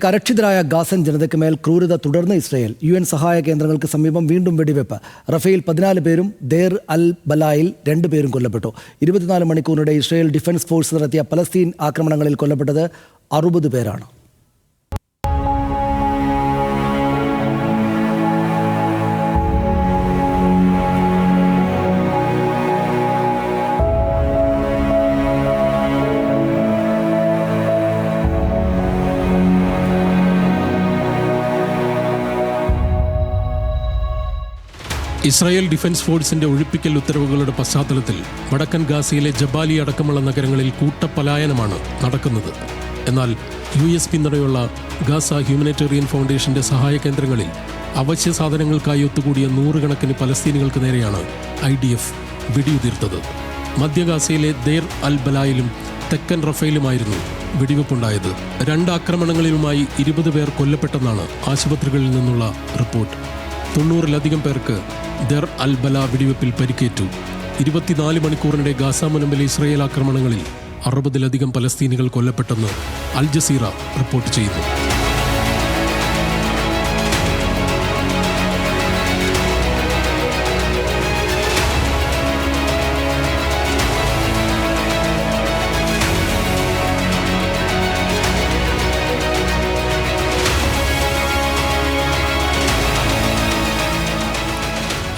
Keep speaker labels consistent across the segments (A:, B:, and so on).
A: അരക്ഷിതരായ Ghassan ജനതയ്ക്ക് മേൽ ക്രൂരത തുടർന്ന് ഇസ്രയേൽ. UN സഹായ കേന്ദ്രങ്ങൾക്ക് സമീപം വീണ്ടും വെടിവെപ്പ്. റഫേൽ 14 പേരും ദേർ അൽ ബലായിൽ 2 പേരും കൊല്ലപ്പെട്ടു. 24 മണിക്കൂറിനിടെ ഇസ്രയേൽ ഡിഫൻസ് ഫോഴ്സ് നടത്തിയ പലസ്തീൻ ആക്രമണങ്ങളിൽ കൊല്ലപ്പെട്ടത് 60 പേരാണ്.
B: ഇസ്രായേൽ ഡിഫൻസ് ഫോഴ്സിന്റെ ഒഴിപ്പിക്കൽ ഉത്തരവുകളുടെ പശ്ചാത്തലത്തിൽ വടക്കൻ ഗാസയിലെ ജബാലി അടക്കമുള്ള നഗരങ്ങളിൽ കൂട്ടപ്പലായനമാണ് നടക്കുന്നത്. എന്നാൽ US പിന്തുണയുള്ള ഗാസ ഹ്യൂമനിറ്റേറിയൻ ഫൗണ്ടേഷന്റെ സഹായ കേന്ദ്രങ്ങളിൽ അവശ്യ സാധനങ്ങൾക്കായി ഒത്തുകൂടിയ 100 കണക്കിന് പലസ്തീനികൾക്ക് നേരെയാണ് IDF വെടിയുതിർത്തത്. മധ്യ ഗാസയിലെ ദേർ അൽ ബലായിലും തെക്കൻ റഫേലുമായിരുന്നു വെടിവെപ്പുണ്ടായത്. 2 ആക്രമണങ്ങളിലുമായി 20 പേർ കൊല്ലപ്പെട്ടെന്നാണ് ആശുപത്രികളിൽ നിന്നുള്ള റിപ്പോർട്ട്. 90-ലധികം പേർക്ക് ദർ അൽ ബല വെടിവെപ്പിൽ പരിക്കേറ്റു. 24 മണിക്കൂറിനിടെ ഗാസ മുനമ്പിലെ ഇസ്രായേൽ ആക്രമണങ്ങളിൽ 60-ലധികം പലസ്തീനികൾ കൊല്ലപ്പെട്ടെന്ന് അൽ ജസീറ റിപ്പോർട്ട് ചെയ്യുന്നു.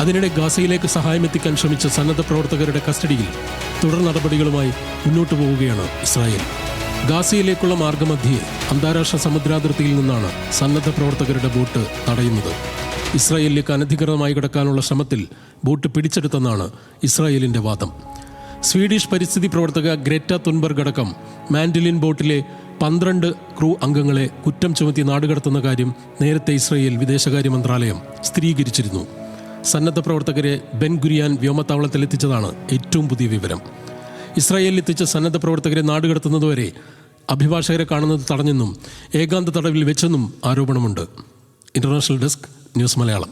B: അതിനിടെ ഗാസയിലേക്ക് സഹായമെത്തിക്കാൻ ശ്രമിച്ച സന്നദ്ധ പ്രവർത്തകരുടെ കസ്റ്റഡിയിൽ തുടർ നടപടികളുമായി മുന്നോട്ടു പോവുകയാണ് ഇസ്രായേൽ. ഗാസയിലേക്കുള്ള മാർഗമധ്യേ അന്താരാഷ്ട്ര സമുദ്രാതിർത്തിയിൽ നിന്നാണ് സന്നദ്ധ പ്രവർത്തകരുടെ ബോട്ട് തടയുന്നത്. ഇസ്രായേലിലേക്ക് അനധികൃതമായി കടക്കാനുള്ള ശ്രമത്തിൽ ബോട്ട് പിടിച്ചെടുത്തെന്നാണ് ഇസ്രായേലിന്റെ വാദം. സ്വീഡിഷ് പരിസ്ഥിതി പ്രവർത്തക ഗ്രേറ്റ തുൻബർഗ് അടക്കം മാൻഡിലിൻ ബോട്ടിലെ 12 ക്രൂ അംഗങ്ങളെ കുറ്റം ചുമത്തി നാടുകടത്തുന്ന കാര്യം നേരത്തെ ഇസ്രായേൽ വിദേശകാര്യ മന്ത്രാലയം സ്ഥിരീകരിച്ചിരുന്നു. സന്നദ്ധ പ്രവർത്തകരെ ബെൻ ഗുരിയാൻ വ്യോമത്താവളത്തിലെത്തിച്ചതാണ് ഏറ്റവും പുതിയ വിവരം. ഇസ്രായേലിൽ എത്തിച്ച സന്നദ്ധ പ്രവർത്തകരെ നാടുകടത്തുന്നതുവരെ അഭിഭാഷകരെ കാണുന്നത് തടഞ്ഞെന്നും ഏകാന്ത തടവിൽ വെച്ചെന്നും ആരോപണമുണ്ട്. International desk, news Malayalam.